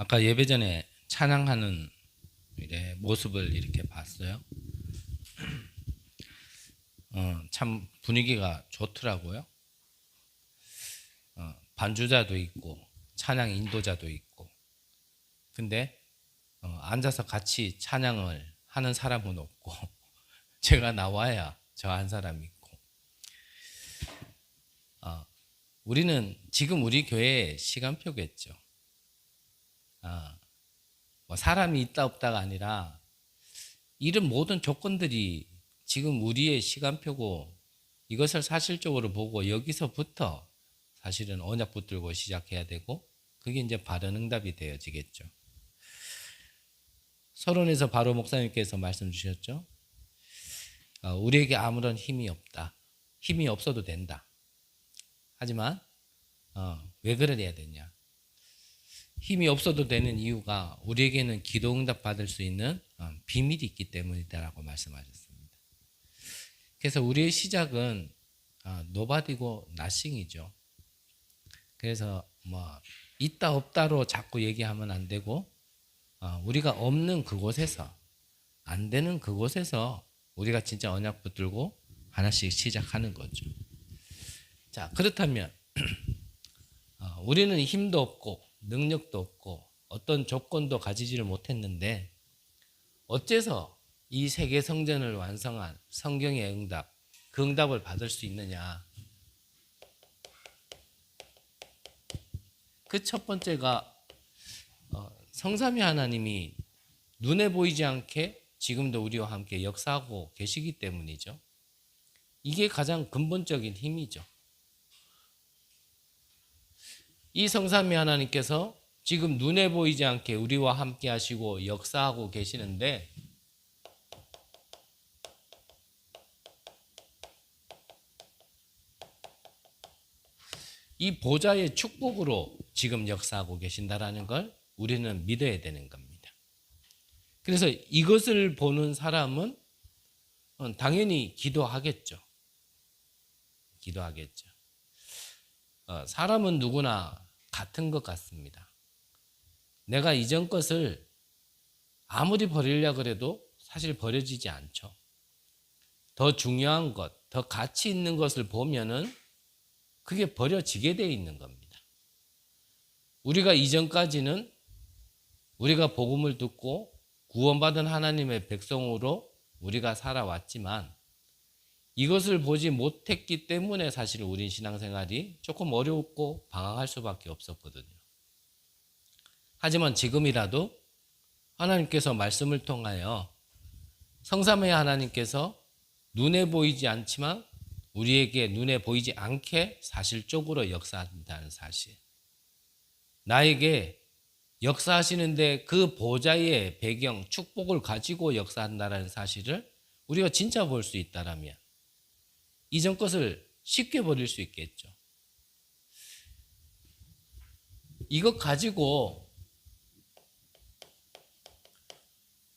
아까 예배 전에 찬양하는 모습을 이렇게 봤어요. 참 분위기가 좋더라고요. 반주자도 있고 찬양 인도자도 있고. 근데 앉아서 같이 찬양을 하는 사람은 없고 제가 나와야 저 한 사람 있고. 우리는 지금 우리 교회의 시간표겠죠. 뭐 사람이 있다 없다가 아니라 이런 모든 조건들이 지금 우리의 시간표고, 이것을 사실적으로 보고 여기서부터 사실은 언약 붙들고 시작해야 되고, 그게 이제 바른 응답이 되어지겠죠. 서론에서 바로 목사님께서 말씀 주셨죠. 우리에게 아무런 힘이 없다. 힘이 없어도 된다. 하지만 왜 그래야 되냐. 힘이 없어도 되는 이유가 우리에게는 기도 응답 받을 수 있는 비밀이 있기 때문이다라고 말씀하셨습니다. 그래서 우리의 시작은 nobody고 nothing이죠. 그래서 뭐 있다 없다로 자꾸 얘기하면 안 되고, 우리가 없는 그곳에서, 안 되는 그곳에서 우리가 진짜 언약 붙들고 하나씩 시작하는 거죠. 자, 그렇다면 우리는 힘도 없고 능력도 없고 어떤 조건도 가지지를 못했는데 어째서 이 세계 성전을 완성한 성경의 응답, 그 응답을 받을 수 있느냐. 그 첫 번째가 성삼위 하나님이 눈에 보이지 않게 지금도 우리와 함께 역사하고 계시기 때문이죠. 이게 가장 근본적인 힘이죠. 이 성삼위 하나님께서 지금 눈에 보이지 않게 우리와 함께 하시고 역사하고 계시는데, 이 보좌의 축복으로 지금 역사하고 계신다라는 걸 우리는 믿어야 되는 겁니다. 그래서 이것을 보는 사람은 당연히 기도하겠죠. 기도하겠죠. 사람은 누구나 같은 것 같습니다. 내가 이전 것을 아무리 버리려고 해도 사실 버려지지 않죠. 더 중요한 것, 더 가치 있는 것을 보면은 그게 버려지게 되어 있는 겁니다. 우리가 이전까지는 우리가 복음을 듣고 구원받은 하나님의 백성으로 우리가 살아왔지만 이것을 보지 못했기 때문에 사실 우리 신앙생활이 조금 어렵고 방황할 수밖에 없었거든요. 하지만 지금이라도 하나님께서 말씀을 통하여 성삼위 하나님께서 눈에 보이지 않지만 우리에게 눈에 보이지 않게 사실적으로 역사한다는 사실, 나에게 역사하시는데 그 보좌의 배경, 축복을 가지고 역사한다는 사실을 우리가 진짜 볼 수 있다라면 이전 것을 쉽게 버릴 수 있겠죠. 이것 가지고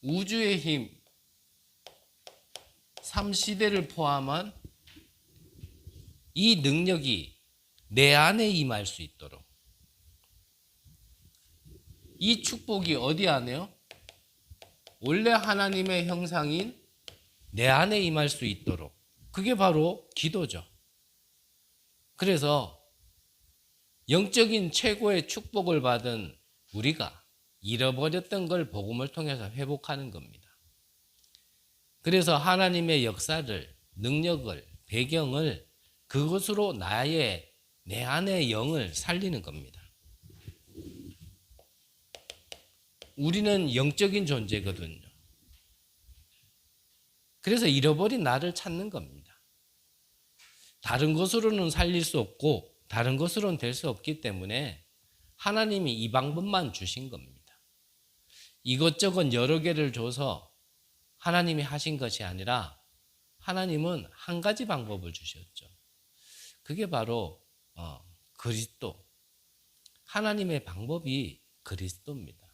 우주의 힘, 3시대를 포함한 이 능력이 내 안에 임할 수 있도록, 이 축복이 어디 안에요? 원래 하나님의 형상인 내 안에 임할 수 있도록, 그게 바로 기도죠. 그래서 영적인 최고의 축복을 받은 우리가 잃어버렸던 걸 복음을 통해서 회복하는 겁니다. 그래서 하나님의 역사를, 능력을, 배경을, 그것으로 내 안의 영을 살리는 겁니다. 우리는 영적인 존재거든요. 그래서 잃어버린 나를 찾는 겁니다. 다른 것으로는 살릴 수 없고 다른 것으로는 될 수 없기 때문에 하나님이 이 방법만 주신 겁니다. 이것저것 여러 개를 줘서 하나님이 하신 것이 아니라 하나님은 한 가지 방법을 주셨죠. 그게 바로 그리스도, 하나님의 방법이 그리스도입니다.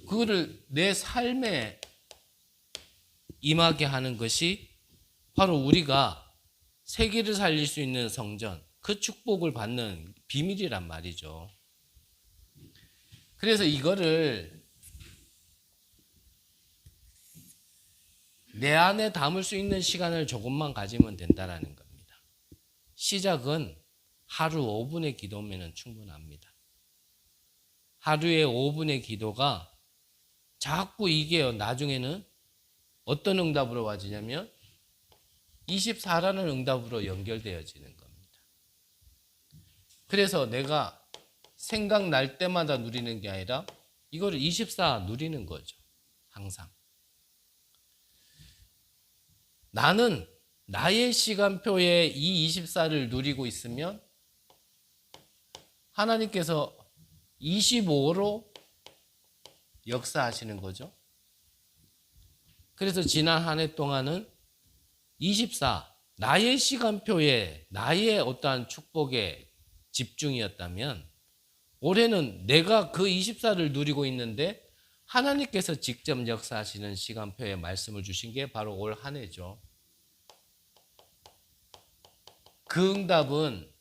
그거를 내 삶에 임하게 하는 것이 바로 우리가 세계를 살릴 수 있는 성전, 그 축복을 받는 비밀이란 말이죠. 그래서 이거를 내 안에 담을 수 있는 시간을 조금만 가지면 된다라는 겁니다. 시작은 하루 5분의 기도면 충분합니다. 하루에 5분의 기도가 자꾸 이게 나중에는 어떤 응답으로 와지냐면 24라는 응답으로 연결되어지는 겁니다. 그래서 내가 생각날 때마다 누리는 게 아니라 이거를 24 누리는 거죠. 항상. 나는 나의 시간표에 이 24를 누리고 있으면 하나님께서 25로 역사하시는 거죠. 그래서 지난 한 해 동안은 24, 나의 시간표에 나의 어떠한 축복에 집중이었다면 올해는 내가 그 24를 누리고 있는데 하나님께서 직접 역사하시는 시간표에 말씀을 주신 게 바로 올 한 해죠. 그 응답은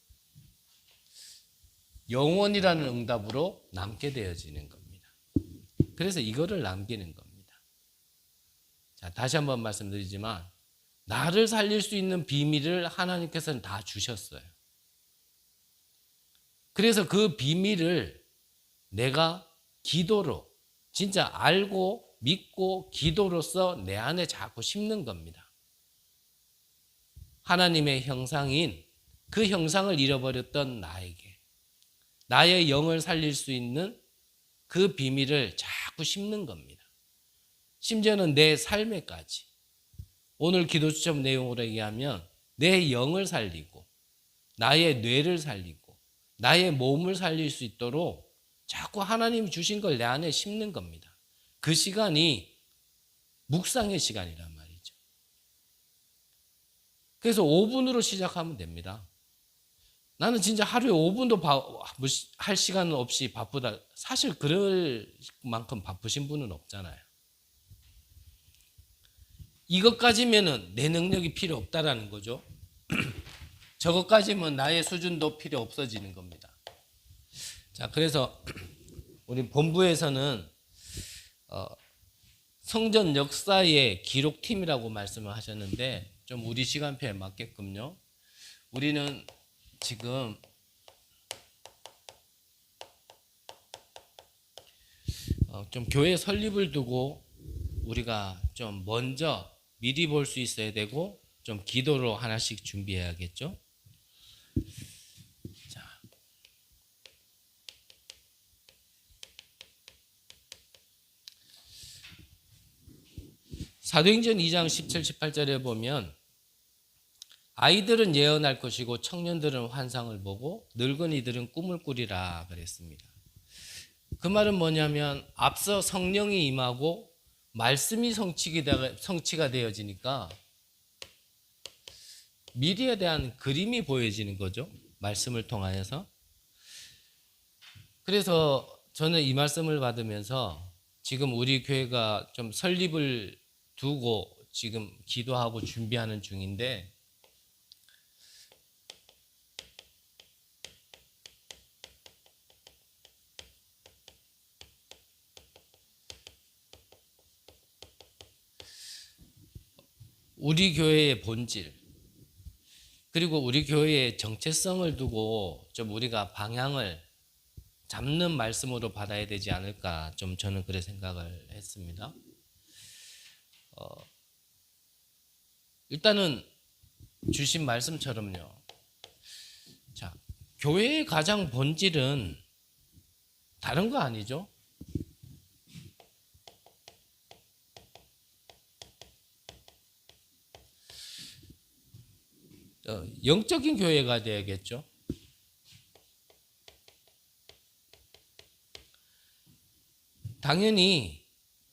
영원이라는 응답으로 남게 되어지는 겁니다. 그래서 이거를 남기는 겁니다. 자, 다시 한번 말씀드리지만 나를 살릴 수 있는 비밀을 하나님께서는 다 주셨어요. 그래서 그 비밀을 내가 기도로 진짜 알고 믿고 기도로서 내 안에 자꾸 심는 겁니다. 하나님의 형상인 그 형상을 잃어버렸던 나에게 나의 영을 살릴 수 있는 그 비밀을 자꾸 심는 겁니다. 심지어는 내 삶에까지. 오늘 기도 추첨 내용으로 얘기하면 내 영을 살리고 나의 뇌를 살리고 나의 몸을 살릴 수 있도록 자꾸 하나님이 주신 걸 내 안에 심는 겁니다. 그 시간이 묵상의 시간이란 말이죠. 그래서 5분으로 시작하면 됩니다. 나는 진짜 하루에 5분도 할 시간은 없이 바쁘다. 사실 그럴 만큼 바쁘신 분은 없잖아요. 이것까지면은 내 능력이 필요 없다라는 거죠. 저것까지면 나의 수준도 필요 없어지는 겁니다. 자, 그래서 우리 본부에서는 성전 역사의 기록팀이라고 말씀을 하셨는데 좀 우리 시간표에 맞게끔요. 우리는 지금 좀 교회 설립을 두고 우리가 좀 먼저 미리 볼 수 있어야 되고 좀 기도로 하나씩 준비해야겠죠. 자, 사도행전 2장 17, 18절에 보면 아이들은 예언할 것이고 청년들은 환상을 보고 늙은이들은 꿈을 꾸리라 그랬습니다. 그 말은 뭐냐면 앞서 성령이 임하고 말씀이 성취가 되어지니까 미래에 대한 그림이 보여지는 거죠. 말씀을 통하여서. 그래서 저는 이 말씀을 받으면서 지금 우리 교회가 좀 설립을 두고 지금 기도하고 준비하는 중인데 우리 교회의 본질 그리고 우리 교회의 정체성을 두고 좀 우리가 방향을 잡는 말씀으로 받아야 되지 않을까 좀 저는 그래 생각을 했습니다. 일단은 주신 말씀처럼요. 자, 교회의 가장 본질은 다른 거 아니죠? 영적인 교회가 되야겠죠. 당연히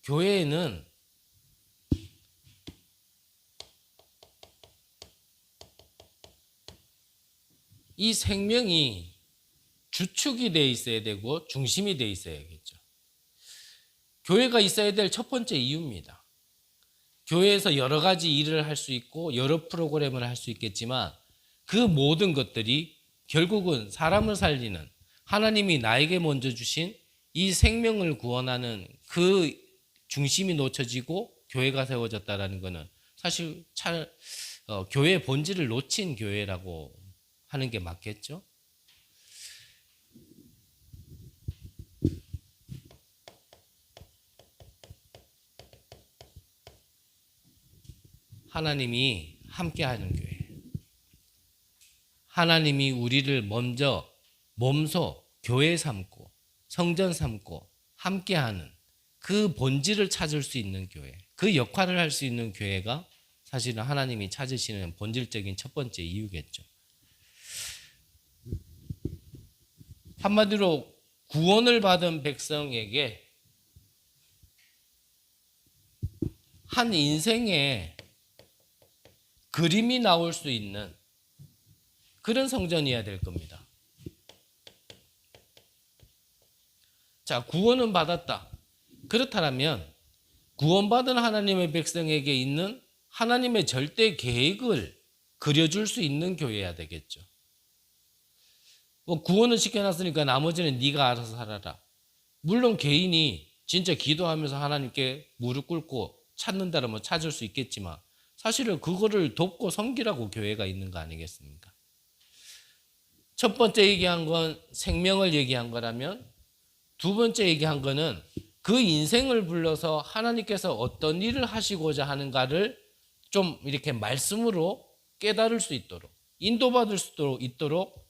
교회에는 이 생명이 주축이 돼 있어야 되고 중심이 돼 있어야겠죠. 교회가 있어야 될 첫 번째 이유입니다. 교회에서 여러 가지 일을 할 수 있고 여러 프로그램을 할 수 있겠지만 그 모든 것들이 결국은 사람을 살리는 하나님이 나에게 먼저 주신 이 생명을 구원하는 그 중심이 놓쳐지고 교회가 세워졌다라는 것은 사실 교회의 본질을 놓친 교회라고 하는 게 맞겠죠? 하나님이 함께하는 교회. 하나님이 우리를 먼저 몸소 교회 삼고 성전 삼고 함께하는 그 본질을 찾을 수 있는 교회, 그 역할을 할 수 있는 교회가 사실은 하나님이 찾으시는 본질적인 첫 번째 이유겠죠. 한마디로 구원을 받은 백성에게 한 인생에 그림이 나올 수 있는 그런 성전이어야 될 겁니다. 자, 구원은 받았다. 그렇다면 구원받은 하나님의 백성에게 있는 하나님의 절대 계획을 그려줄 수 있는 교회여야 되겠죠. 구원을 시켜놨으니까 나머지는 네가 알아서 살아라. 물론 개인이 진짜 기도하면서 하나님께 무릎 꿇고 찾는다면 찾을 수 있겠지만 사실은 그거를 돕고 섬기라고 교회가 있는 거 아니겠습니까? 첫 번째 얘기한 건 생명을 얘기한 거라면 두 번째 얘기한 거는 그 인생을 불러서 하나님께서 어떤 일을 하시고자 하는가를 좀 이렇게 말씀으로 깨달을 수 있도록 인도받을 수 있도록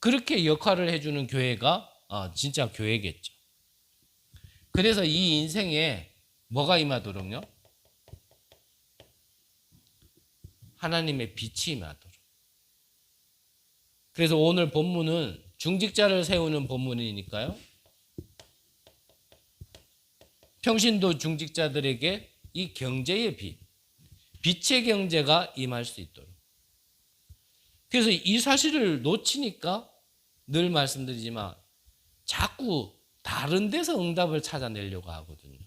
그렇게 역할을 해주는 교회가 진짜 교회겠죠. 그래서 이 인생에 뭐가 임하도록요? 하나님의 빛이 임하도록. 그래서 오늘 본문은 중직자를 세우는 본문이니까요. 평신도 중직자들에게 이 경제의 빛, 빛의 경제가 임할 수 있도록. 그래서 이 사실을 놓치니까 늘 말씀드리지만 자꾸 다른 데서 응답을 찾아내려고 하거든요.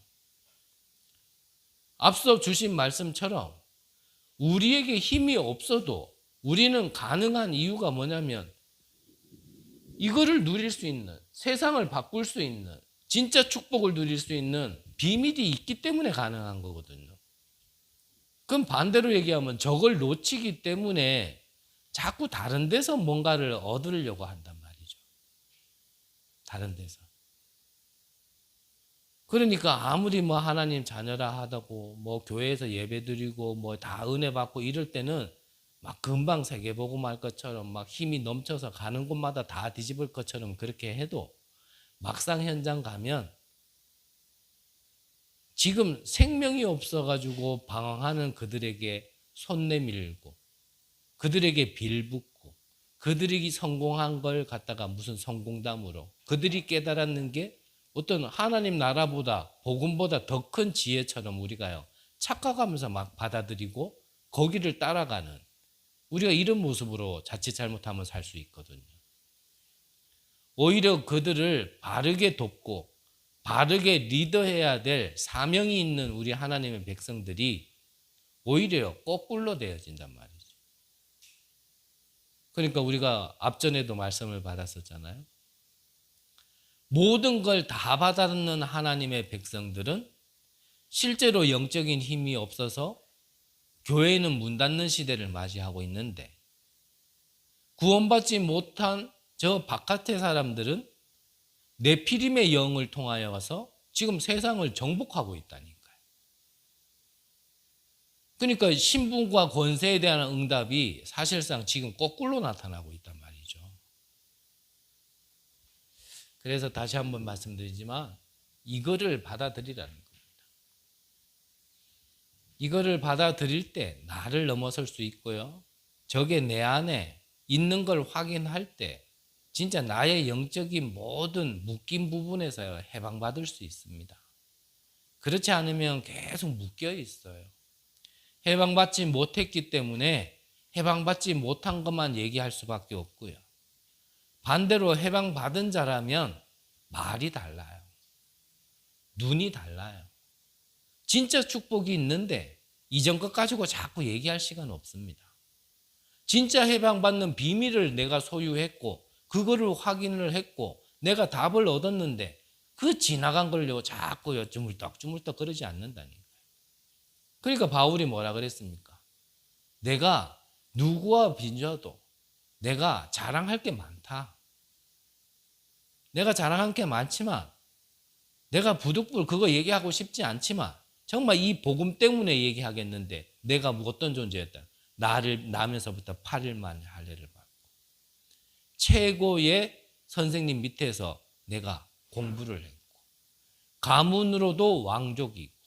앞서 주신 말씀처럼 우리에게 힘이 없어도 우리는 가능한 이유가 뭐냐면 이거를 누릴 수 있는, 세상을 바꿀 수 있는, 진짜 축복을 누릴 수 있는 비밀이 있기 때문에 가능한 거거든요. 그럼 반대로 얘기하면 저걸 놓치기 때문에 자꾸 다른 데서 뭔가를 얻으려고 한단 말이죠. 다른 데서. 그러니까 아무리 뭐 하나님 자녀라 하다고 뭐 교회에서 예배 드리고 뭐 다 은혜 받고 이럴 때는 막 금방 세계 보고 말 것처럼 막 힘이 넘쳐서 가는 곳마다 다 뒤집을 것처럼 그렇게 해도 막상 현장 가면 지금 생명이 없어가지고 방황하는 그들에게 손 내밀고 그들에게 빌붙고 그들이 성공한 걸 갖다가 무슨 성공담으로 그들이 깨달았는 게 어떤 하나님 나라보다 복음보다 더 큰 지혜처럼 우리가요 착각하면서 막 받아들이고 거기를 따라가는 우리가 이런 모습으로 자칫 잘못하면 살 수 있거든요. 오히려 그들을 바르게 돕고 바르게 리더해야 될 사명이 있는 우리 하나님의 백성들이 오히려 거꾸로 되어진단 말이죠. 그러니까 우리가 앞전에도 말씀을 받았었잖아요. 모든 걸 다 받아듣는 하나님의 백성들은 실제로 영적인 힘이 없어서 교회는 문 닫는 시대를 맞이하고 있는데 구원받지 못한 저 바깥의 사람들은 네피림의 영을 통하여서 지금 세상을 정복하고 있다니까요. 그러니까 신분과 권세에 대한 응답이 사실상 지금 거꾸로 나타나고 있단 말이죠. 그래서 다시 한번 말씀드리지만 이거를 받아들이라는 겁니다. 이거를 받아들일 때 나를 넘어설 수 있고요. 저게 내 안에 있는 걸 확인할 때 진짜 나의 영적인 모든 묶인 부분에서 해방받을 수 있습니다. 그렇지 않으면 계속 묶여 있어요. 해방받지 못했기 때문에 해방받지 못한 것만 얘기할 수밖에 없고요. 반대로 해방받은 자라면 말이 달라요. 눈이 달라요. 진짜 축복이 있는데 이전 것 가지고 자꾸 얘기할 시간 없습니다. 진짜 해방받는 비밀을 내가 소유했고 그거를 확인을 했고 내가 답을 얻었는데 그 지나간 걸요 자꾸 주물떡주물떡 그러지 않는다니까요. 그러니까 바울이 뭐라 그랬습니까? 내가 누구와 빚져도 내가 자랑할 게 많다. 내가 자랑할 게 많지만 내가 부득불 그거 얘기하고 싶지 않지만 정말 이 복음 때문에 얘기하겠는데 내가 어떤 존재였다. 나를 나면서부터 8일 만에 할례를 받고 최고의 선생님 밑에서 내가 공부를 했고 가문으로도 왕족이 있고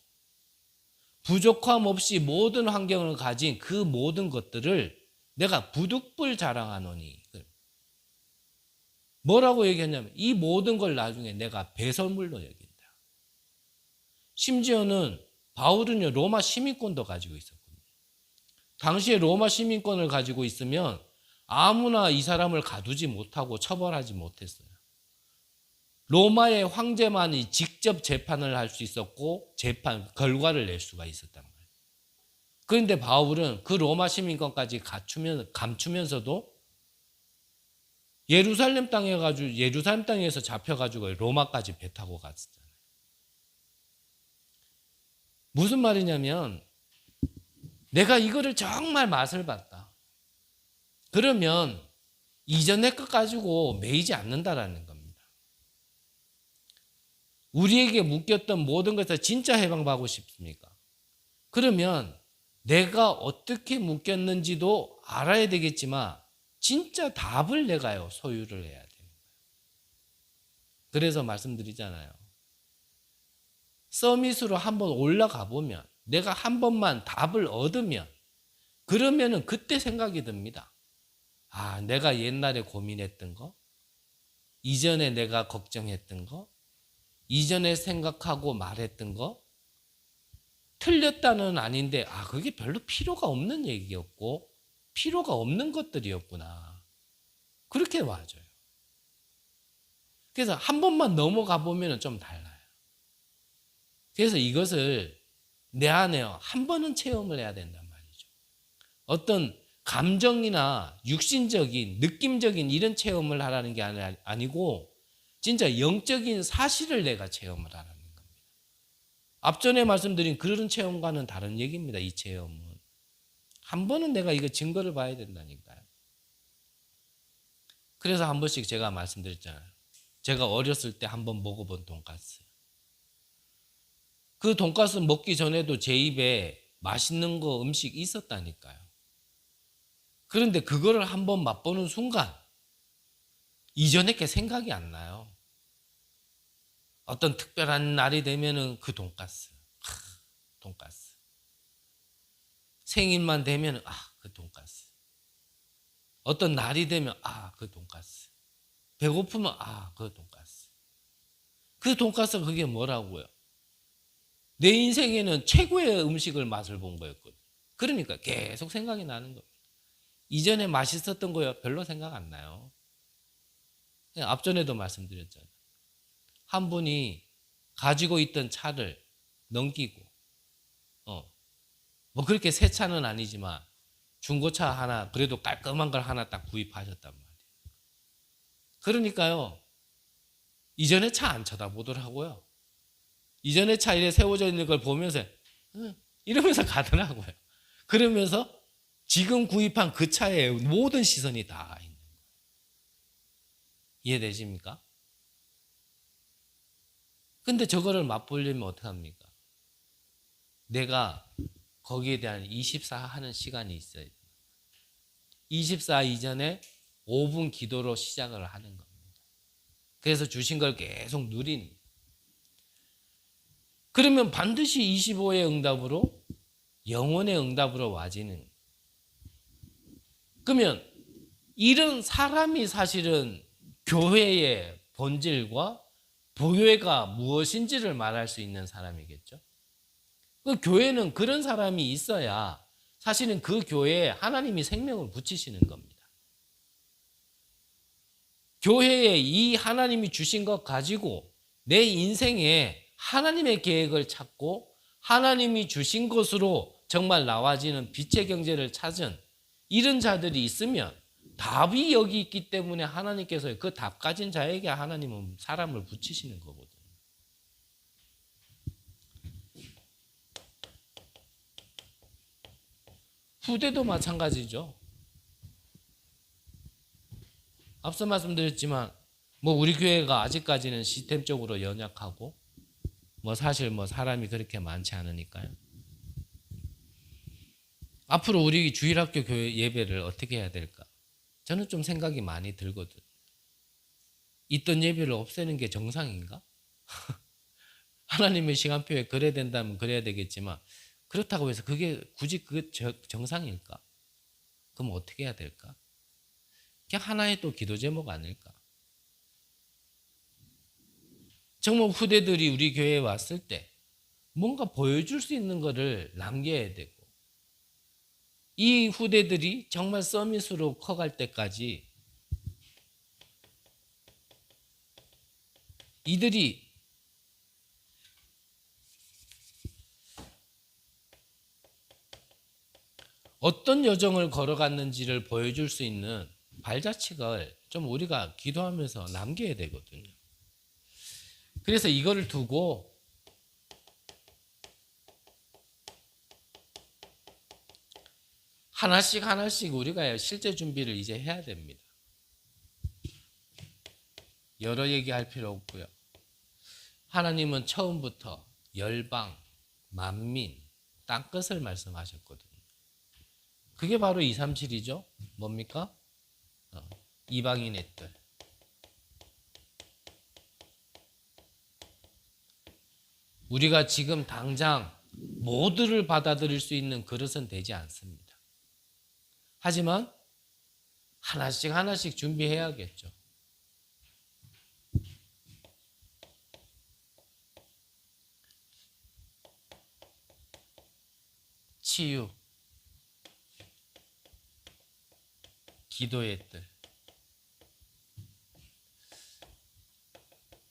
부족함 없이 모든 환경을 가진 그 모든 것들을 내가 부득불 자랑하노니 뭐라고 얘기했냐면 이 모든 걸 나중에 내가 배설물로 여긴다. 심지어는 바울은요 로마 시민권도 가지고 있었거든요. 당시에 로마 시민권을 가지고 있으면 아무나 이 사람을 가두지 못하고 처벌하지 못했어요. 로마의 황제만이 직접 재판을 할 수 있었고 재판 결과를 낼 수가 있었단 말이에요. 그런데 바울은 그 로마 시민권까지 감추면서도 예루살렘 땅에서 잡혀가지고 로마까지 배 타고 갔었잖아요. 무슨 말이냐면 내가 이거를 정말 맛을 봤다. 그러면 이전의 것 가지고 매이지 않는다라는 겁니다. 우리에게 묶였던 모든 것에서 진짜 해방받고 싶습니까? 그러면 내가 어떻게 묶였는지도 알아야 되겠지만 진짜 답을 내가요 소유를 해야 되는 거예요. 그래서 말씀드리잖아요. 서밋으로 한번 올라가 보면 내가 한 번만 답을 얻으면 그러면은 그때 생각이 듭니다. 아, 내가 옛날에 고민했던 거, 이전에 내가 걱정했던 거, 이전에 생각하고 말했던 거 틀렸다는 아닌데 그게 별로 필요가 없는 얘기였고 필요가 없는 것들이었구나. 그렇게 맞아요. 그래서 한 번만 넘어가 보면 좀 달라요. 그래서 이것을 내 안에 한 번은 체험을 해야 된단 말이죠. 어떤 감정이나 육신적인, 느낌적인 이런 체험을 하라는 게 아니고 진짜 영적인 사실을 내가 체험을 하라는 겁니다. 앞전에 말씀드린 그런 체험과는 다른 얘기입니다. 이 체험은. 한 번은 내가 이거 증거를 봐야 된다니까요. 그래서 한 번씩 제가 말씀드렸잖아요. 제가 어렸을 때 한 번 먹어본 돈가스. 그 돈가스 먹기 전에도 제 입에 맛있는 거 음식 있었다니까요. 그런데 그거를 한번 맛보는 순간 이전에 게 생각이 안 나요. 어떤 특별한 날이 되면은 그 돈가스. 돈가스. 생일만 되면 그 돈가스. 어떤 날이 되면 그 돈가스. 배고프면 그 돈가스. 그 돈가스가 그게 뭐라고요? 내 인생에는 최고의 음식을 맛을 본 거였거든요. 그러니까 계속 생각이 나는 겁니다. 이전에 맛있었던 거요 별로 생각 안 나요. 앞전에도 말씀드렸잖아요. 한 분이 가지고 있던 차를 넘기고 뭐 그렇게 새 차는 아니지만 중고차 하나 그래도 깔끔한 걸 하나 딱 구입하셨단 말이에요. 그러니까요. 이전에 차 안 쳐다보더라고요. 이전에 차 이래 세워져 있는 걸 보면서 이러면서 가더라고요. 그러면서 지금 구입한 그 차에 모든 시선이 다 있는 거예요. 이해되십니까? 근데 저거를 맛보려면 어떡합니까? 내가 거기에 대한 24 하는 시간이 있어야 돼요. 24 이전에 5분 기도로 시작을 하는 겁니다. 그래서 주신 걸 계속 누리는 거예요. 그러면 반드시 25의 응답으로 영혼의 응답으로 와지는 거예요. 그러면 이런 사람이 사실은 교회의 본질과 교회가 무엇인지를 말할 수 있는 사람이겠죠. 그 교회는 그런 사람이 있어야 사실은 그 교회에 하나님이 생명을 붙이시는 겁니다. 교회에 이 하나님이 주신 것 가지고 내 인생에 하나님의 계획을 찾고 하나님이 주신 것으로 정말 나와지는 빛의 경제를 찾은 이런 자들이 있으면 답이 여기 있기 때문에 하나님께서 그 답 가진 자에게 하나님은 사람을 붙이시는 거거든요. 후대도 마찬가지죠. 앞서 말씀드렸지만 뭐 우리 교회가 아직까지는 시스템적으로 연약하고 뭐 사실 뭐 사람이 그렇게 많지 않으니까요. 앞으로 우리 주일학교 교회 예배를 어떻게 해야 될까? 저는 좀 생각이 많이 들거든. 있던 예배를 없애는 게 정상인가? 하나님의 시간표에 그래야 된다면 그래야 되겠지만 그렇다고 해서 그게 굳이 그 정상일까? 그럼 어떻게 해야 될까? 그냥 하나의 또 기도 제목 아닐까? 정말 후대들이 우리 교회에 왔을 때 뭔가 보여줄 수 있는 것을 남겨야 되고 이 후대들이 정말 서밋으로 커갈 때까지 이들이 어떤 여정을 걸어갔는지를 보여줄 수 있는 발자취를 좀 우리가 기도하면서 남겨야 되거든요. 그래서 이거를 두고 하나씩 하나씩 우리가 실제 준비를 이제 해야 됩니다. 여러 얘기할 필요 없고요. 하나님은 처음부터 열방, 만민, 땅끝을 말씀하셨거든요. 그게 바로 237이죠. 뭡니까? 이방인의 뜰. 우리가 지금 당장 모두를 받아들일 수 있는 그릇은 되지 않습니다. 하지만 하나씩 하나씩 준비해야겠죠. 치유, 기도의 뜰,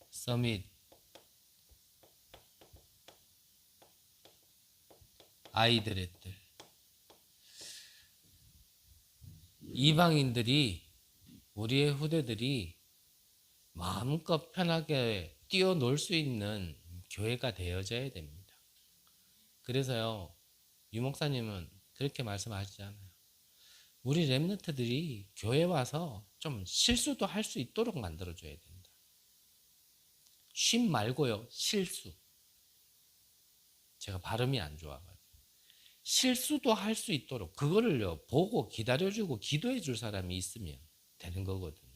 서밋, 아이들의 뜰. 이방인들이 우리의 후대들이 마음껏 편하게 뛰어놀 수 있는 교회가 되어져야 됩니다. 그래서요, 유 목사님은 그렇게 말씀하시잖아요. 우리 렘넌트들이 교회 와서 좀 실수도 할 수 있도록 만들어줘야 된다. 쉼 말고요, 실수. 제가 발음이 안 좋아가지고. 실수도 할 수 있도록 그거를요, 보고 기다려주고 기도해줄 사람이 있으면 되는 거거든요.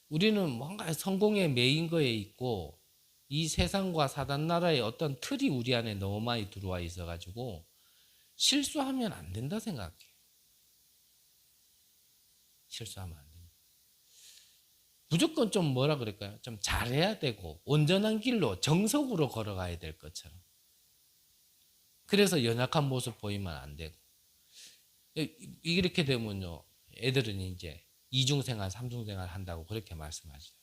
우리는 뭔가 성공에 매인 거에 있고 이 세상과 사단 나라의 어떤 틀이 우리 안에 너무 많이 들어와 있어가지고 실수하면 안 된다 생각해. 실수하면 안 된다. 무조건 좀 뭐라 그럴까요? 좀 잘해야 되고 온전한 길로 정석으로 걸어가야 될 것처럼. 그래서 연약한 모습 보이면 안 되고. 이렇게 되면요, 애들은 이제 이중생활, 삼중생활 한다고 그렇게 말씀하시죠.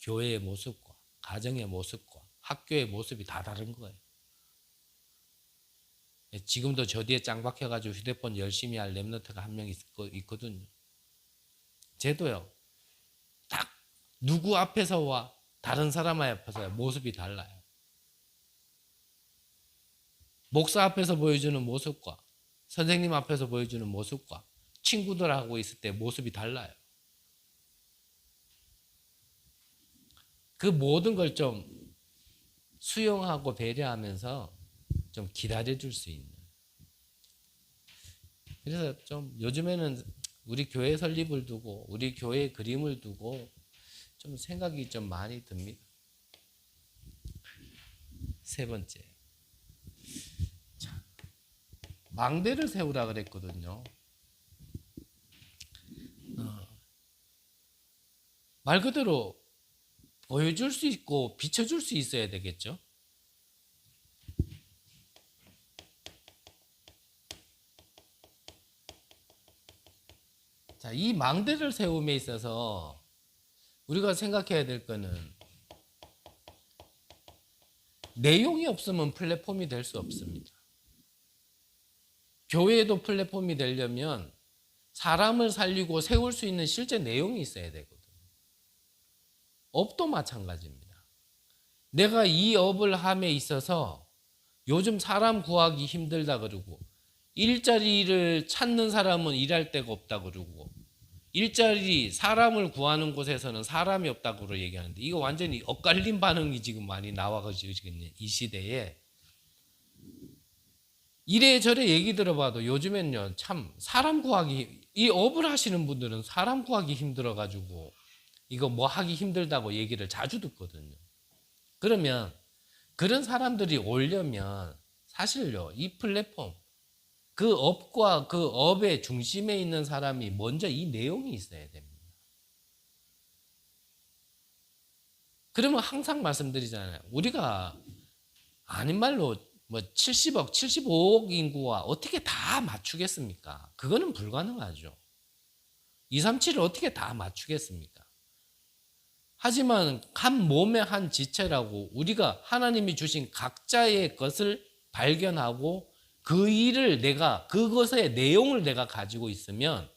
교회의 모습과 가정의 모습과 학교의 모습이 다 다른 거예요. 지금도 저 뒤에 짱 박혀가지고 휴대폰 열심히 할 랩너트가 한 명 있거든요. 쟤도요, 딱 누구 앞에서와 다른 사람 앞에서 모습이 달라요. 목사 앞에서 보여주는 모습과 선생님 앞에서 보여주는 모습과 친구들하고 있을 때 모습이 달라요. 그 모든 걸 좀 수용하고 배려하면서 좀 기다려줄 수 있는. 그래서 좀 요즘에는 우리 교회 설립을 두고 우리 교회 그림을 두고 좀 생각이 좀 많이 듭니다. 세 번째, 망대를 세우라 그랬거든요. 말 그대로 보여줄 수 있고 비춰줄 수 있어야 되겠죠. 자, 이 망대를 세움에 있어서 우리가 생각해야 될 거는 내용이 없으면 플랫폼이 될 수 없습니다. 교회에도 플랫폼이 되려면 사람을 살리고 세울 수 있는 실제 내용이 있어야 되거든요. 업도 마찬가지입니다. 내가 이 업을 함에 있어서 요즘 사람 구하기 힘들다 그러고 일자리를 찾는 사람은 일할 데가 없다 그러고 일자리 사람을 구하는 곳에서는 사람이 없다고 얘기하는데 이거 완전히 엇갈린 반응이 지금 많이 나와가지고 이 시대에 이래저래 얘기 들어봐도 요즘엔요 참 사람 구하기 이 업을 하시는 분들은 사람 구하기 힘들어가지고 이거 뭐 하기 힘들다고 얘기를 자주 듣거든요. 그러면 그런 사람들이 오려면 사실요 이 플랫폼 그 업과 그 업의 중심에 있는 사람이 먼저 이 내용이 있어야 됩니다. 그러면 항상 말씀드리잖아요. 우리가 아닌 말로 뭐 70억, 75억 인구와 어떻게 다 맞추겠습니까? 그거는 불가능하죠. 237을 어떻게 다 맞추겠습니까? 하지만 한 몸의 한 지체라고 우리가 하나님이 주신 각자의 것을 발견하고 그 일을 내가 그것의 내용을 내가 가지고 있으면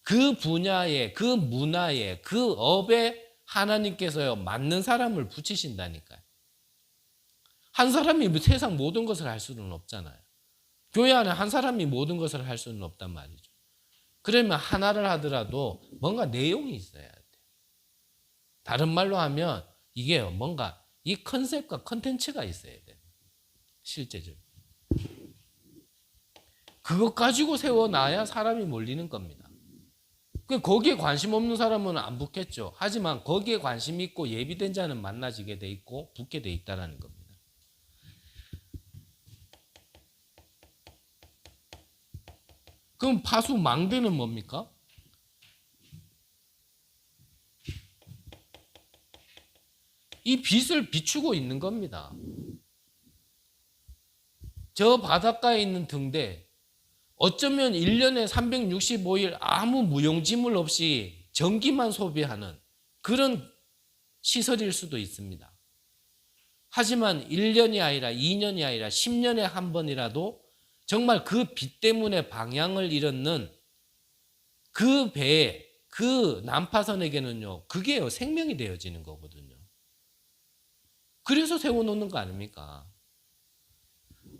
그 분야에 그 문화에 그 업에 하나님께서요 맞는 사람을 붙이신다니까요. 한 사람이 세상 모든 것을 할 수는 없잖아요. 교회 안에 한 사람이 모든 것을 할 수는 없단 말이죠. 그러면 하나를 하더라도 뭔가 내용이 있어야 돼요. 다른 말로 하면 이게 뭔가 이 컨셉과 컨텐츠가 있어야 돼요. 실제적으로. 그것 가지고 세워놔야 사람이 몰리는 겁니다. 거기에 관심 없는 사람은 안 붙겠죠. 하지만 거기에 관심 있고 예비된 자는 만나지게 돼 있고 붙게 돼 있다는 겁니다. 그럼 파수 망대는 뭡니까? 이 빛을 비추고 있는 겁니다. 저 바닷가에 있는 등대, 어쩌면 1년에 365일 아무 무용지물 없이 전기만 소비하는 그런 시설일 수도 있습니다. 하지만 1년이 아니라 2년이 아니라 10년에 한 번이라도 정말 그 빛 때문에 방향을 잃었는 그 배에 그 난파선에게는요 그게요 생명이 되어지는 거거든요. 그래서 세워놓는 거 아닙니까?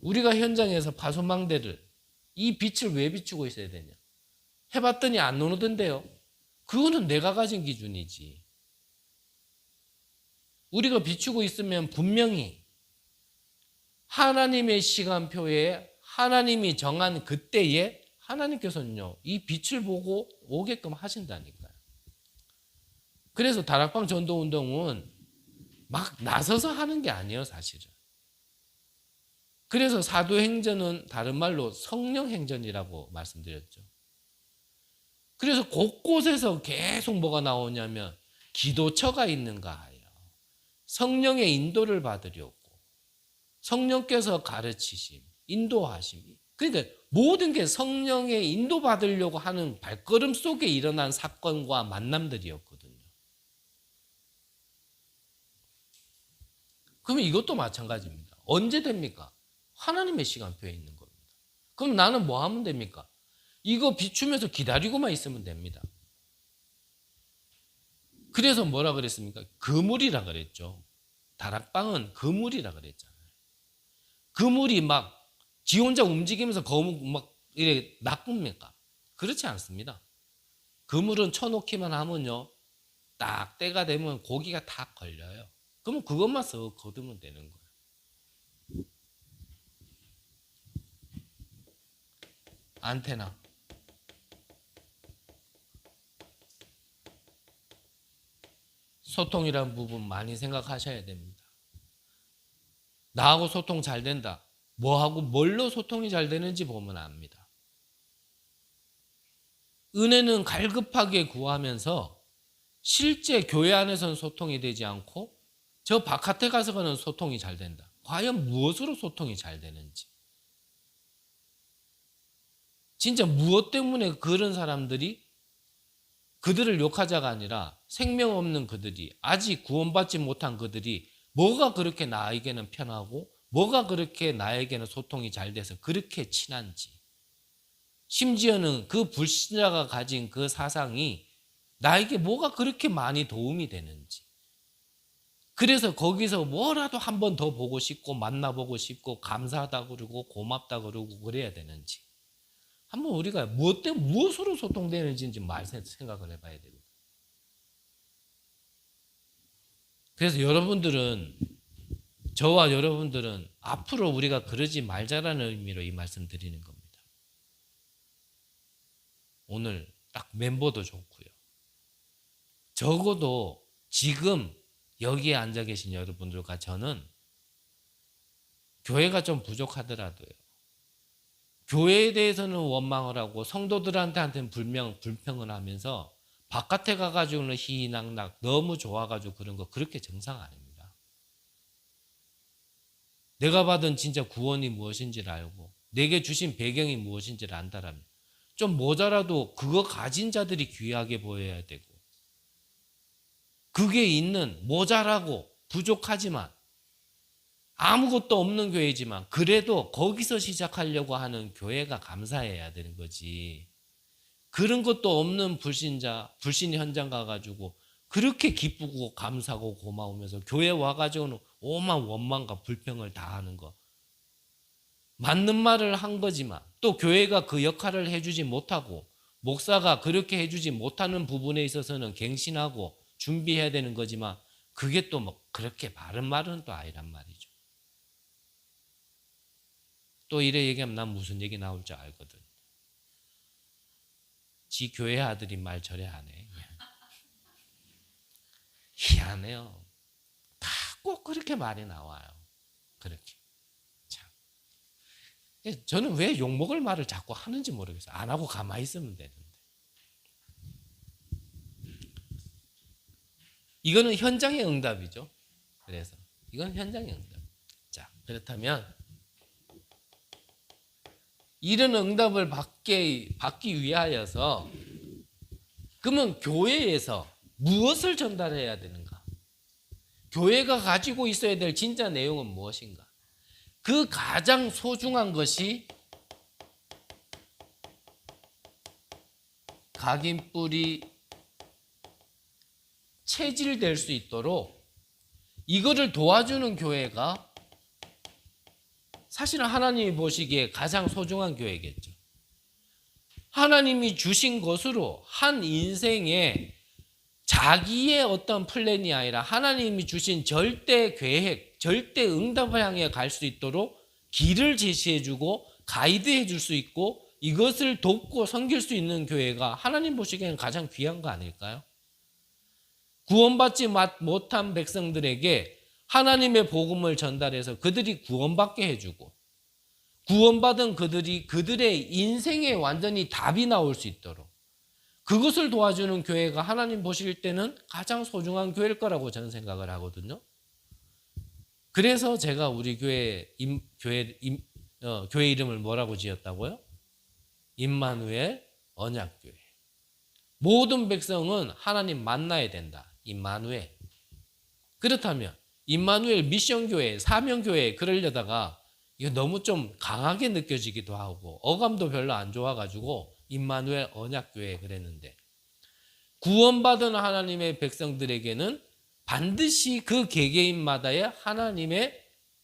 우리가 현장에서 파수망대를 이 빛을 왜 비추고 있어야 되냐? 해봤더니 안 오는데요. 그거는 내가 가진 기준이지. 우리가 비추고 있으면 분명히 하나님의 시간표에 하나님이 정한 그때에 하나님께서는요 이 빛을 보고 오게끔 하신다니까요. 그래서 다락방 전도운동은 막 나서서 하는 게 아니에요 사실은. 그래서 사도행전은 다른 말로 성령행전이라고 말씀드렸죠. 그래서 곳곳에서 계속 뭐가 나오냐면 기도처가 있는가 하여 성령의 인도를 받으려고 성령께서 가르치심, 인도하심. 그러니까 모든 게 성령의 인도받으려고 하는 발걸음 속에 일어난 사건과 만남들이었거든요. 그러면 이것도 마찬가지입니다. 언제 됩니까? 하나님의 시간표에 있는 겁니다. 그럼 나는 뭐 하면 됩니까? 이거 비추면서 기다리고만 있으면 됩니다. 그래서 뭐라 그랬습니까? 그물이라 그랬죠. 다락방은 그물이라 그랬잖아요. 그물이 막 지 혼자 움직이면서 거무 막 이래 낚습니까? 그렇지 않습니다. 그물은 쳐놓기만 하면요, 딱 때가 되면 고기가 다 걸려요. 그러면 그것만 쓱 거두면 되는 거예요. 안테나. 소통이라는 부분 많이 생각하셔야 됩니다. 나하고 소통 잘 된다. 뭐하고 뭘로 소통이 잘 되는지 보면 압니다. 은혜는 갈급하게 구하면서 실제 교회 안에서는 소통이 되지 않고 저 바깥에 가서는 소통이 잘 된다. 과연 무엇으로 소통이 잘 되는지. 진짜 무엇 때문에 그런 사람들이 그들을 욕하자가 아니라 생명 없는 그들이 아직 구원받지 못한 그들이 뭐가 그렇게 나에게는 편하고 뭐가 그렇게 나에게는 소통이 잘 돼서 그렇게 친한지 심지어는 그 불신자가 가진 그 사상이 나에게 뭐가 그렇게 많이 도움이 되는지 그래서 거기서 뭐라도 한 번 더 보고 싶고 만나보고 싶고 감사하다 그러고 고맙다 그러고 그래야 되는지 한번 우리가 무엇으로 소통되는지 생각을 해봐야 됩니다. 그래서 저와 여러분들은 앞으로 우리가 그러지 말자라는 의미로 이 말씀 드리는 겁니다. 오늘 딱 멤버도 좋고요. 적어도 지금 여기에 앉아 계신 여러분들과 저는 교회가 좀 부족하더라도요. 교회에 대해서는 원망을 하고 성도들한테는 불평을 하면서 바깥에 가가지고는 희희낙낙 너무 좋아가지고 그런 거 그렇게 정상 아닙니다. 내가 받은 진짜 구원이 무엇인지를 알고 내게 주신 배경이 무엇인지를 안다라면 좀 모자라도 그거 가진 자들이 귀하게 보여야 되고 그게 있는 모자라고 부족하지만 아무것도 없는 교회지만 그래도 거기서 시작하려고 하는 교회가 감사해야 되는 거지. 그런 것도 없는 불신 현장 가가지고 그렇게 기쁘고 감사하고 고마우면서 교회 와가지고는 오만 원망과 불평을 다 하는 거. 맞는 말을 한 거지만 또 교회가 그 역할을 해주지 못하고 목사가 그렇게 해주지 못하는 부분에 있어서는 갱신하고 준비해야 되는 거지만 그게 또 뭐 그렇게 바른 말은 또 아니란 말이죠. 또 이래 얘기하면 난 무슨 얘기 나올 줄 알거든. 지 교회 아들이 말 저래 하네. 희한해요. 다 꼭 그렇게 말이 나와요. 그렇게. 참. 저는 왜 욕먹을 말을 자꾸 하는지 모르겠어요. 안 하고 가만히 있으면 되는데. 이거는 현장의 응답이죠. 그래서 이건 현장의 응답. 자, 그렇다면 이런 응답을 받기 위하여서 그러면 교회에서 무엇을 전달해야 되는가? 교회가 가지고 있어야 될 진짜 내용은 무엇인가? 그 가장 소중한 것이 각인뿔이 체질될 수 있도록 이거를 도와주는 교회가 사실은 하나님이 보시기에 가장 소중한 교회겠죠. 하나님이 주신 것으로 한 인생에 자기의 어떤 플랜이 아니라 하나님이 주신 절대 계획, 절대 응답을 향해 갈 수 있도록 길을 제시해주고 가이드해 줄 수 있고 이것을 돕고 섬길 수 있는 교회가 하나님 보시기에는 가장 귀한 거 아닐까요? 구원받지 못한 백성들에게 하나님의 복음을 전달해서 그들이 구원받게 해주고 구원받은 그들의 인생에 완전히 답이 나올 수 있도록 그것을 도와주는 교회가 하나님 보실 때는 가장 소중한 교회일 거라고 저는 생각을 하거든요. 그래서 제가 우리 교회 이름을 뭐라고 지었다고요? 임마누엘 언약교회. 모든 백성은 하나님 만나야 된다. 임마누엘. 그렇다면 임마누엘 미션교회, 사명교회 그러려다가 이거 너무 좀 강하게 느껴지기도 하고 어감도 별로 안 좋아가지고 임마누엘 언약교회 그랬는데 구원받은 하나님의 백성들에게는 반드시 그 개개인마다의 하나님의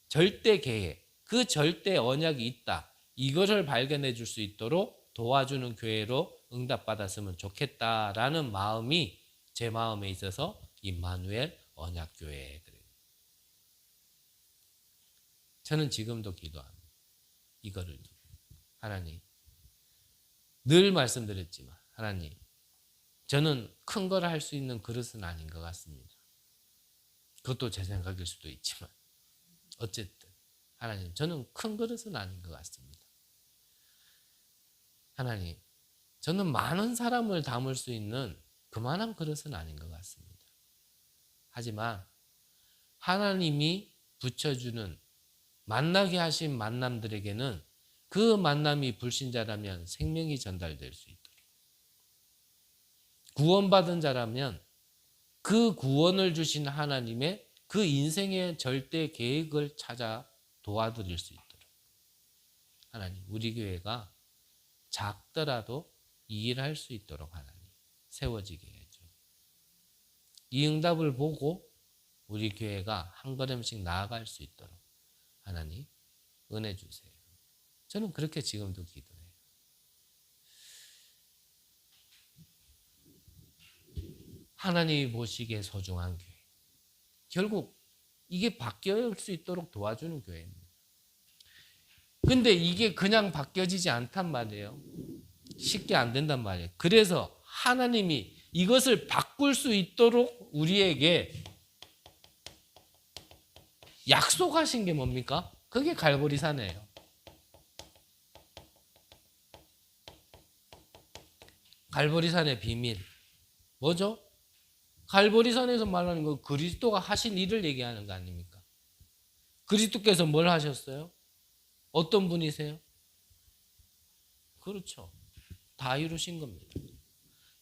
절대 계획, 그 절대 언약이 있다. 이것을 발견해 줄 수 있도록 도와주는 교회로 응답받았으면 좋겠다라는 마음이 제 마음에 있어서 임마누엘 언약교회 그래요. 저는 지금도 기도합니다. 이거를 하나님 늘 말씀드렸지만 하나님 저는 큰 걸 할 수 있는 그릇은 아닌 것 같습니다. 그것도 제 생각일 수도 있지만 어쨌든 하나님 저는 큰 그릇은 아닌 것 같습니다. 하나님 저는 많은 사람을 담을 수 있는 그만한 그릇은 아닌 것 같습니다. 하지만 하나님이 붙여주는 만나게 하신 만남들에게는 그 만남이 불신자라면 생명이 전달될 수 있도록 구원받은 자라면 그 구원을 주신 하나님의 그 인생의 절대 계획을 찾아 도와드릴 수 있도록 하나님 우리 교회가 작더라도 이 일을 할 수 있도록 하나님 세워지게 해줘. 이 응답을 보고 우리 교회가 한 걸음씩 나아갈 수 있도록 하나님 은혜 주세요. 저는 그렇게 지금도 기도해요. 하나님이 보시기에 소중한 교회. 결국 이게 바뀔 수 있도록 도와주는 교회입니다. 근데 이게 그냥 바뀌어지지 않단 말이에요. 쉽게 안 된단 말이에요. 그래서 하나님이 이것을 바꿀 수 있도록 우리에게 약속하신 게 뭡니까? 그게 갈보리산이에요. 갈보리산의 비밀. 뭐죠? 갈보리산에서 말하는 거 그리스도가 하신 일을 얘기하는 거 아닙니까? 그리스도께서 뭘 하셨어요? 어떤 분이세요? 그렇죠. 다 이루신 겁니다.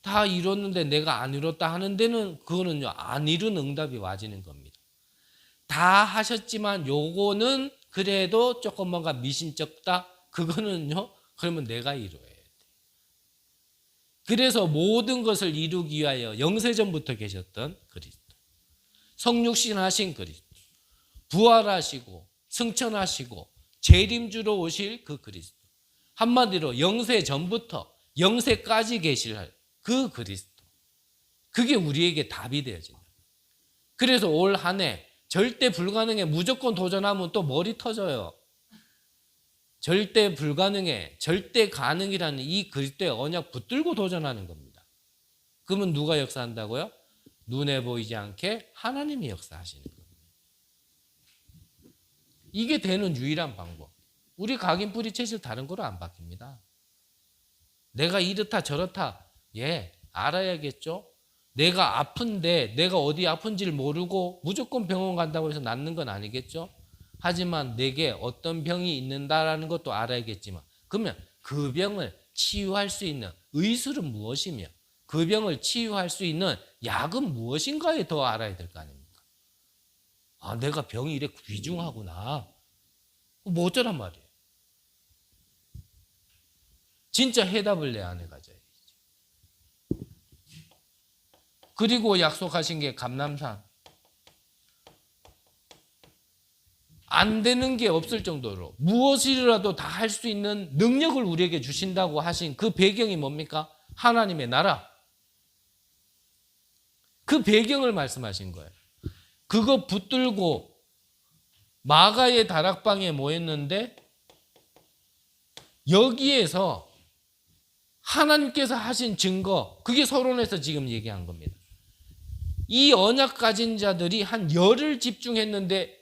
다 이뤘는데 내가 안 이뤘다 하는 데는 그거는요, 안 이룬 응답이 와지는 겁니다. 다 하셨지만 요거는 그래도 조금 뭔가 미심쩍다. 그거는요, 그러면 내가 이루어야 돼. 그래서 모든 것을 이루기 위하여 영세전부터 계셨던 그리스도, 성육신하신 그리스도, 부활하시고 승천하시고 재림주로 오실 그 그리스도, 한마디로 영세전부터 영세까지 계실 그 그리스도, 그게 우리에게 답이 되어진다. 그래서 올 한 해 절대 불가능해 무조건 도전하면 또 머리 터져요. 절대 불가능해 절대 가능이라는 이 그리스도의 언약 붙들고 도전하는 겁니다. 그러면 누가 역사한다고요? 눈에 보이지 않게 하나님이 역사하시는 겁니다. 이게 되는 유일한 방법. 우리 각인 뿌리 채질 다른 거로 안 바뀝니다. 내가 이렇다 저렇다 알아야겠죠. 내가 아픈데 내가 어디 아픈지를 모르고 무조건 병원 간다고 해서 낫는 건 아니겠죠. 하지만 내게 어떤 병이 있는다라는 것도 알아야겠지만, 그러면 그 병을 치유할 수 있는 의술은 무엇이며 그 병을 치유할 수 있는 약은 무엇인가에 더 알아야 될 거 아닙니까? 아, 내가 병이 이래 귀중하구나. 뭐 어쩌란 말이에요. 진짜 해답을 내 안에 가져야지. 그리고 약속하신 게 감람산. 안 되는 게 없을 정도로 무엇이라도 다 할 수 있는 능력을 우리에게 주신다고 하신 그 배경이 뭡니까? 하나님의 나라. 그 배경을 말씀하신 거예요. 그거 붙들고 마가의 다락방에 모였는데 여기에서 하나님께서 하신 증거, 그게 서론에서 지금 얘기한 겁니다. 이 언약 가진 자들이 한 열흘 집중했는데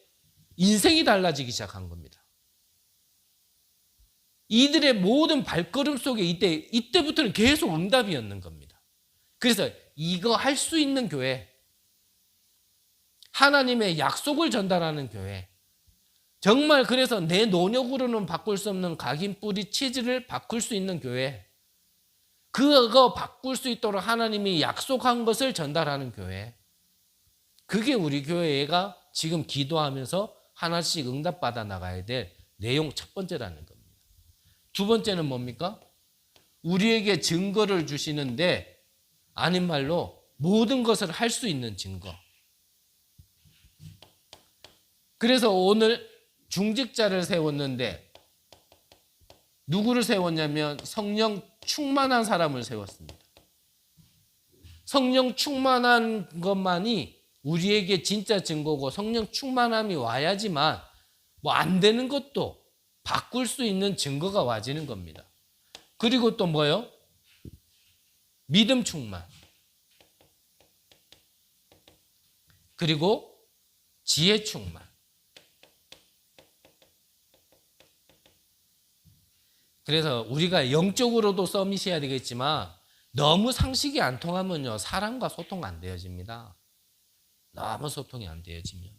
인생이 달라지기 시작한 겁니다. 이들의 모든 발걸음 속에 이때부터는 계속 응답이었는 겁니다. 그래서 이거 할 수 있는 교회, 하나님의 약속을 전달하는 교회, 정말 그래서 내 노력으로는 바꿀 수 없는 각인 뿌리 치즈를 바꿀 수 있는 교회, 그거 바꿀 수 있도록 하나님이 약속한 것을 전달하는 교회, 그게 우리 교회가 지금 기도하면서 하나씩 응답받아 나가야 될 내용 첫 번째라는 겁니다. 두 번째는 뭡니까? 우리에게 증거를 주시는데, 아닌 말로 모든 것을 할 수 있는 증거. 그래서 오늘 중직자를 세웠는데 누구를 세웠냐면 성령 충만한 사람을 세웠습니다. 성령 충만한 것만이 우리에게 진짜 증거고, 성령 충만함이 와야지만 뭐 안 되는 것도 바꿀 수 있는 증거가 와지는 겁니다. 그리고 또 뭐요? 믿음 충만. 그리고 지혜 충만. 그래서 우리가 영적으로도 서밋해야 되겠지만 너무 상식이 안 통하면요, 사람과 소통 안 되어집니다. 너무 소통이 안 되어지면.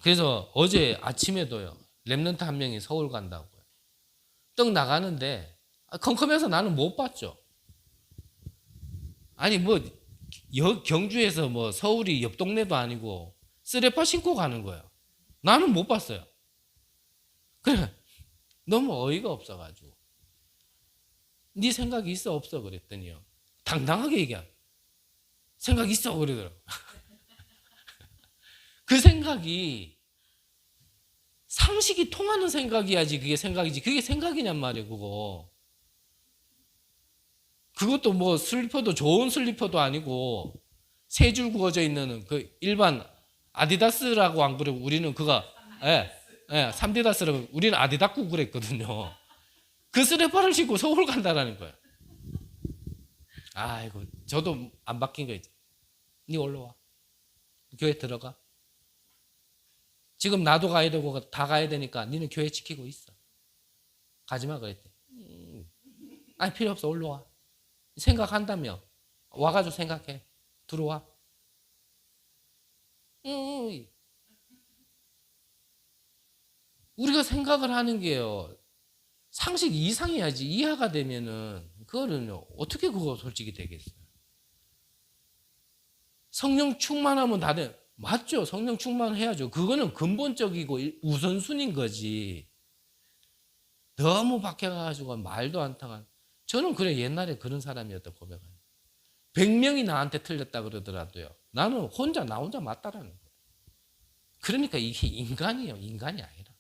그래서 어제 아침에도요, 랩런트 한 명이 서울 간다고요. 떡 나가는데 컴컴해서 나는 못 봤죠. 아니 뭐 경주에서 뭐 서울이 옆 동네도 아니고 쓰레빠 신고 가는 거예요. 나는 못 봤어요. 그래, 너무 어이가 없어가지고 네 생각이 있어 없어 그랬더니요, 당당하게 얘기해. 생각 있어 그러더라고. 그 생각이 상식이 통하는 생각이야지 그게 생각이지, 그게 생각이냔 말이에요. 그거 그것도 뭐 슬리퍼도 좋은 슬리퍼도 아니고 세 줄 구워져 있는 그 일반 아디다스라고 안 그러고 우리는 그거 삼디다스라고 우리는 아디다쿠 그랬거든요. 그 슬리퍼를 신고 서울 간다라는 거예요. 아이고 저도 안 바뀐 거 있죠. 니 올라와. 교회 들어가. 지금 나도 가야 되고 다 가야 되니까 니는 교회 지키고 있어. 가지마 그랬대. 아니 필요 없어 올라와. 생각한다며 와가지고 생각해. 들어와. 우리가 생각을 하는 게요. 상식 이상이야지. 이하가 되면은 그거는 어떻게 그거 솔직히 되겠어요. 성령 충만하면 다들 맞죠. 성령 충만해야죠. 그거는 근본적이고 우선순위인 거지. 너무 박해가지고 말도 안 통한. 저는 그래 옛날에 그런 사람이었다 고백해요. 100명이 나한테 틀렸다 그러더라도요. 나는 나 혼자 맞다라는 거예요. 그러니까 이게 인간이에요. 인간이 아니라.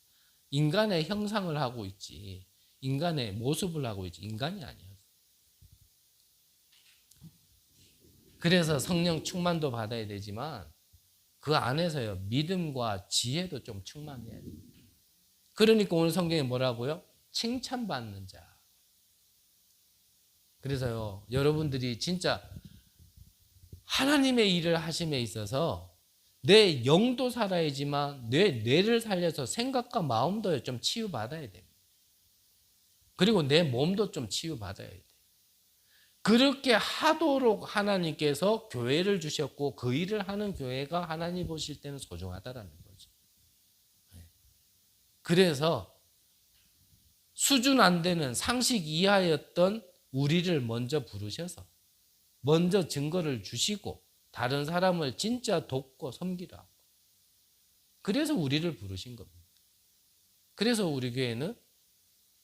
인간의 형상을 하고 있지. 인간의 모습을 하고 있지. 인간이 아니에요. 그래서 성령 충만도 받아야 되지만 그 안에서요. 믿음과 지혜도 좀 충만해야 돼요. 그러니까 오늘 성경에 뭐라고요? 칭찬받는 자. 그래서요. 여러분들이 진짜 하나님의 일을 하심에 있어서 내 영도 살아야지만 내 뇌를 살려서 생각과 마음도 좀 치유받아야 돼요. 그리고 내 몸도 좀 치유받아야 돼요. 그렇게 하도록 하나님께서 교회를 주셨고 그 일을 하는 교회가 하나님 보실 때는 소중하다라는 거죠. 그래서 수준 안 되는 상식 이하였던 우리를 먼저 부르셔서 먼저 증거를 주시고 다른 사람을 진짜 돕고 섬기라고. 그래서 우리를 부르신 겁니다. 그래서 우리 교회는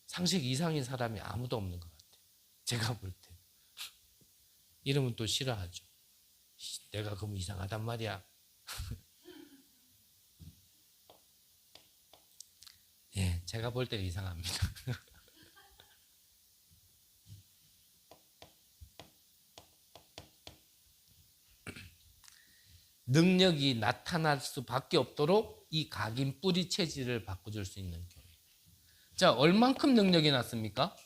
상식 이상인 사람이 아무도 없는 것 같아요. 제가 볼 때. 이러면 또 싫어하죠. 내가 그럼 이상하단 말이야. 예, 제가 볼 때는 이상합니다. 능력이 나타날 수밖에 없도록 이 각인 뿌리 체질을 바꿔줄 수 있는 교회. 자, 얼만큼 능력이 났습니까?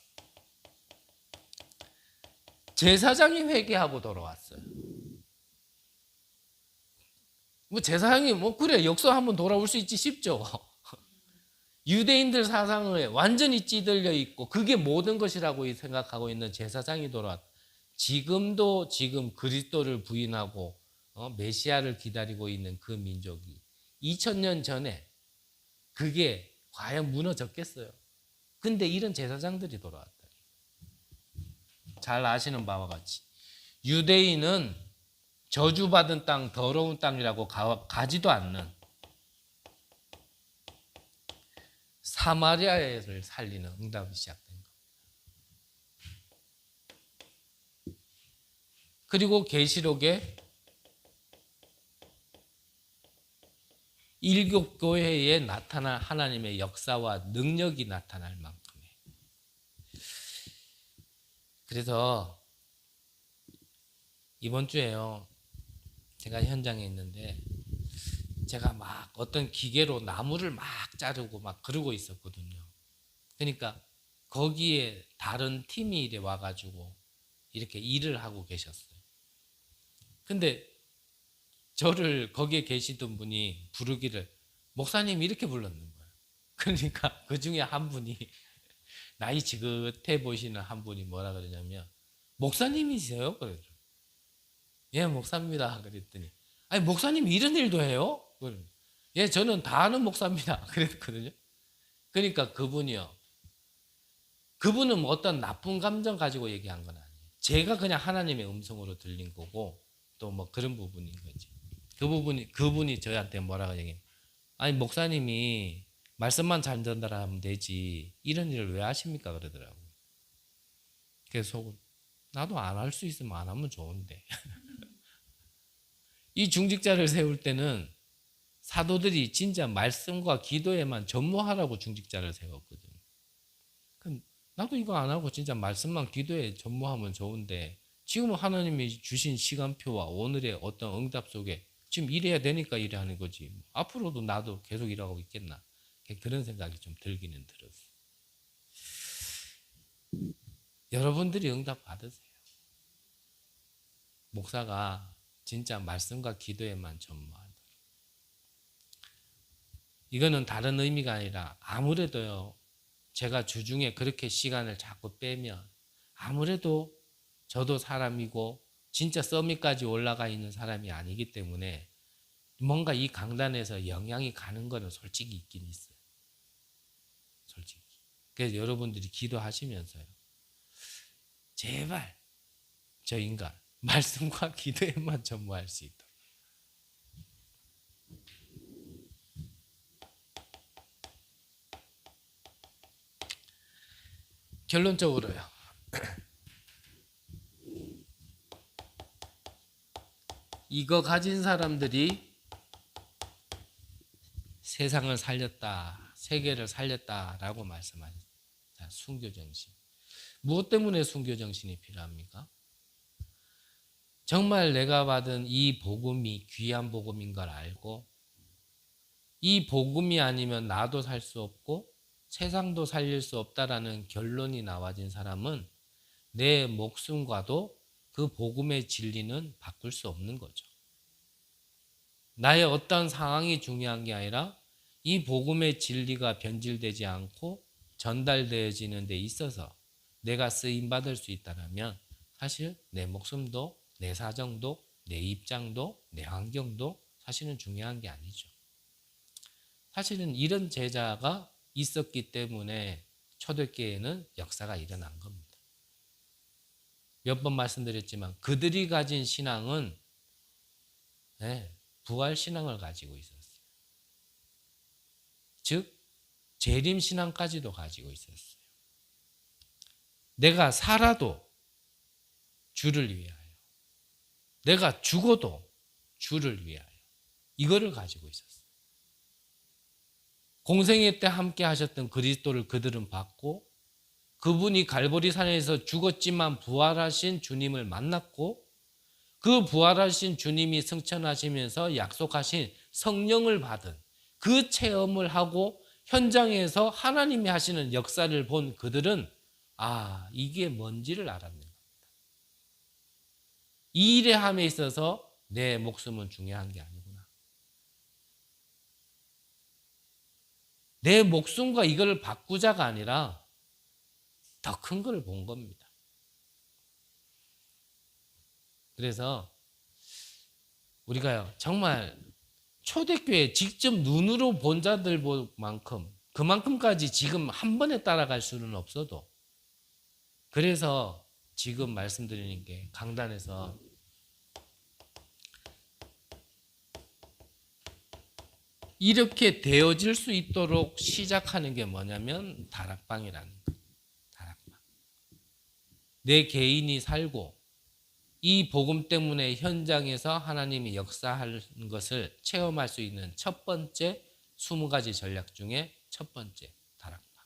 제사장이 회개하고 돌아왔어요. 뭐 제사장이 뭐 그래 역사 한번 돌아올 수 있지 싶죠. 유대인들 사상을 완전히 찌들려 있고 그게 모든 것이라고 생각하고 있는 제사장이 돌아왔. 지금도 지금 그리스도를 부인하고 메시아를 기다리고 있는 그 민족이 2000년 전에 그게 과연 무너졌겠어요? 근데 이런 제사장들이 돌아왔다. 잘 아시는 바와 같이 유대인은 저주받은 땅, 더러운 땅이라고 가지도 않는 사마리아를 살리는 응답이 시작된 겁니다. 그리고 계시록에 일곱 교회에 나타날 하나님의 역사와 능력이 나타날 만큼의. 그래서 이번 주에요. 제가 현장에 있는데 제가 막 어떤 기계로 나무를 막 자르고 막 그러고 있었거든요. 그러니까 거기에 다른 팀이 이래 와가지고 이렇게 일을 하고 계셨어요. 근데 저를 거기에 계시던 분이 부르기를 목사님 이렇게 불렀는 거예요. 그러니까 그 중에 한 분이 나이 지긋해 보시는 한 분이 뭐라 그러냐면 목사님이세요? 그러더라고요. 예, 목사입니다. 그랬더니 아니 목사님이 이런 일도 해요? 예, 저는 다 아는 목사입니다. 그랬거든요. 그러니까 그분이요. 그분은 뭐 어떤 나쁜 감정 가지고 얘기한 건 아니에요. 제가 그냥 하나님의 음성으로 들린 거고 또 뭐 그런 부분인 거지. 그분이 저한테 뭐라고 얘기해요. 아니 목사님이 말씀만 잘 전달하면 되지 이런 일을 왜 하십니까? 그러더라고요. 그래서 나도 안 할 수 있으면 안 하면 좋은데 이 중직자를 세울 때는 사도들이 진짜 말씀과 기도에만 전무하라고 중직자를 세웠거든요. 그럼 나도 이거 안 하고 진짜 말씀만 기도에 전무하면 좋은데 지금 하나님이 주신 시간표와 오늘의 어떤 응답 속에 지금 일해야 되니까 일해야 하는 거지. 앞으로도 나도 계속 일하고 있겠나. 그런 생각이 좀 들기는 들었어요. 여러분들이 응답 받으세요. 목사가 진짜 말씀과 기도에만 전무하도록. 이거는 다른 의미가 아니라 아무래도요. 제가 주중에 그렇게 시간을 자꾸 빼면 아무래도 저도 사람이고 진짜 서밋까지 올라가 있는 사람이 아니기 때문에 뭔가 이 강단에서 영향이 가는 거는 솔직히 있긴 있어요. 솔직히. 그래서 여러분들이 기도하시면서요. 제발 저 인간 말씀과 기도에만 전무할 수 있도록. 결론적으로요. 이거 가진 사람들이 세상을 살렸다, 세계를 살렸다라고 말씀하셨어요. 자, 순교정신. 무엇 때문에 순교정신이 필요합니까? 정말 내가 받은 이 복음이 귀한 복음인 걸 알고 이 복음이 아니면 나도 살 수 없고 세상도 살릴 수 없다라는 결론이 나와진 사람은 내 목숨과도 그 복음의 진리는 바꿀 수 없는 거죠. 나의 어떤 상황이 중요한 게 아니라 이 복음의 진리가 변질되지 않고 전달되어지는 데 있어서 내가 쓰임받을 수 있다면 사실 내 목숨도 내 사정도 내 입장도 내 환경도 사실은 중요한 게 아니죠. 사실은 이런 제자가 있었기 때문에 초대교회에는 역사가 일어난 겁니다. 몇 번 말씀드렸지만 그들이 가진 신앙은 부활신앙을 가지고 있었어요. 즉 재림신앙까지도 가지고 있었어요. 내가 살아도 주를 위하여, 내가 죽어도 주를 위하여, 이거를 가지고 있었어요. 공생애 때 함께 하셨던 그리스도를 그들은 받고 그분이 갈보리산에서 죽었지만 부활하신 주님을 만났고 그 부활하신 주님이 승천하시면서 약속하신 성령을 받은 그 체험을 하고 현장에서 하나님이 하시는 역사를 본 그들은 이게 뭔지를 알았는 겁니다. 이 일의 함에 있어서 내 목숨은 중요한 게 아니구나. 내 목숨과 이걸 바꾸자가 아니라 더 큰 걸 본 겁니다. 그래서 우리가요 정말 초대교회 직접 눈으로 본 자들만큼 그만큼까지 지금 한 번에 따라갈 수는 없어도 그래서 지금 말씀드리는 게 강단에서 이렇게 되어질 수 있도록 시작하는 게 뭐냐면 다락방이라는 거예요. 다락방. 내 개인이 살고 이 복음 때문에 현장에서 하나님이 역사하는 것을 체험할 수 있는 첫 번째 20가지 전략 중에 첫 번째 다락방.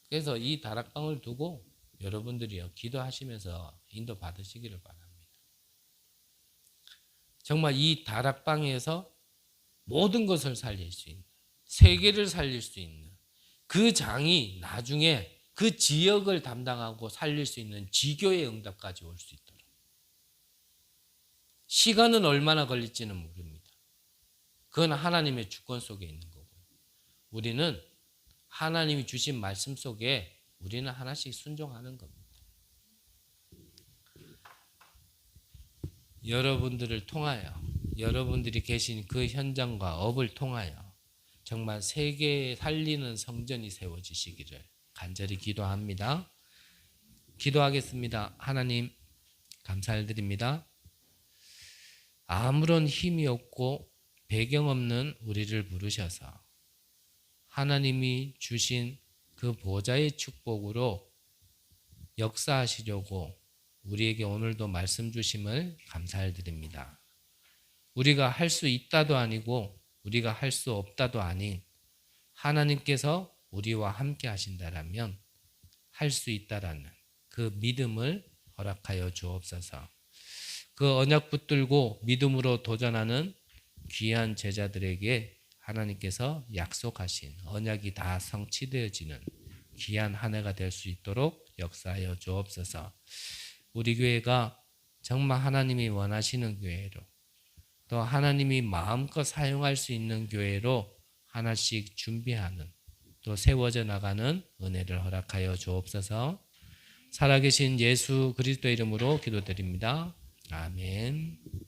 그래서 이 다락방을 두고 여러분들이요 기도하시면서 인도 받으시기를 바랍니다. 정말 이 다락방에서 모든 것을 살릴 수 있는, 세계를 살릴 수 있는 그 장이 나중에 그 지역을 담당하고 살릴 수 있는 지교의 응답까지 올 수 있도록. 시간은 얼마나 걸릴지는 모릅니다. 그건 하나님의 주권 속에 있는 거고요. 우리는 하나님이 주신 말씀 속에 우리는 하나씩 순종하는 겁니다. 여러분들을 통하여, 여러분들이 계신 그 현장과 업을 통하여 정말 세계에 살리는 성전이 세워지시기를 간절히 기도합니다. 기도하겠습니다. 하나님 감사를 드립니다. 아무런 힘이 없고 배경 없는 우리를 부르셔서 하나님이 주신 그 보좌의 축복으로 역사하시려고 우리에게 오늘도 말씀 주심을 감사를 드립니다. 우리가 할 수 있다도 아니고 우리가 할 수 없다도 아닌 하나님께서 우리와 함께 하신다라면 할 수 있다라는 그 믿음을 허락하여 주옵소서. 그 언약 붙들고 믿음으로 도전하는 귀한 제자들에게 하나님께서 약속하신 언약이 다 성취되어지는 귀한 한 해가 될 수 있도록 역사하여 주옵소서. 우리 교회가 정말 하나님이 원하시는 교회로, 또 하나님이 마음껏 사용할 수 있는 교회로 하나씩 준비하는, 또 세워져 나가는 은혜를 허락하여 주옵소서. 살아계신 예수 그리스도 이름으로 기도드립니다. 아멘.